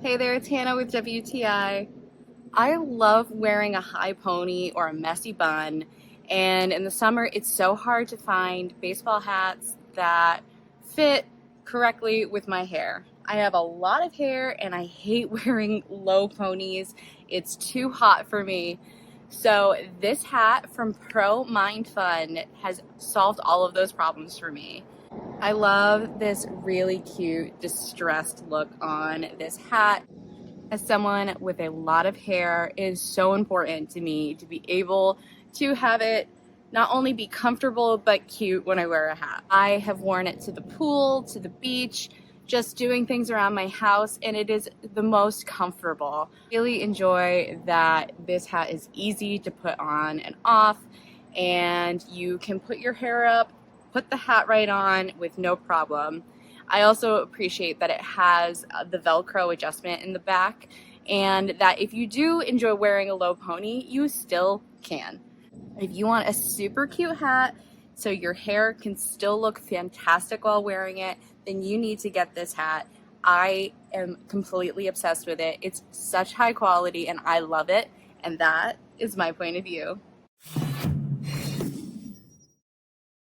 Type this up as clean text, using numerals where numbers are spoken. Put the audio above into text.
Hey there, it's Hannah with WTI. I love wearing a high pony or a messy bun, and in the summer it's so hard to find baseball hats that fit correctly with my hair. I have a lot of hair and I hate wearing low ponies. It's too hot for me. So this hat from ProMindFun has solved all of those problems for me. I love this really cute distressed look on this hat. As someone with a lot of hair, it is so important to me to be able to have it not only be comfortable but cute when I wear a hat. I have worn it to the pool, to the beach, just doing things around my house, and it is the most comfortable. I really enjoy that this hat is easy to put on and off, and you can put your hair up, put the hat right on with no problem. I also appreciate that it has the Velcro adjustment in the back, and that if you do enjoy wearing a low pony, you still can. If you want a super cute hat so your hair can still look fantastic while wearing it, then you need to get this hat. I am completely obsessed with it. It's such high quality and I love it, and that is my point of view.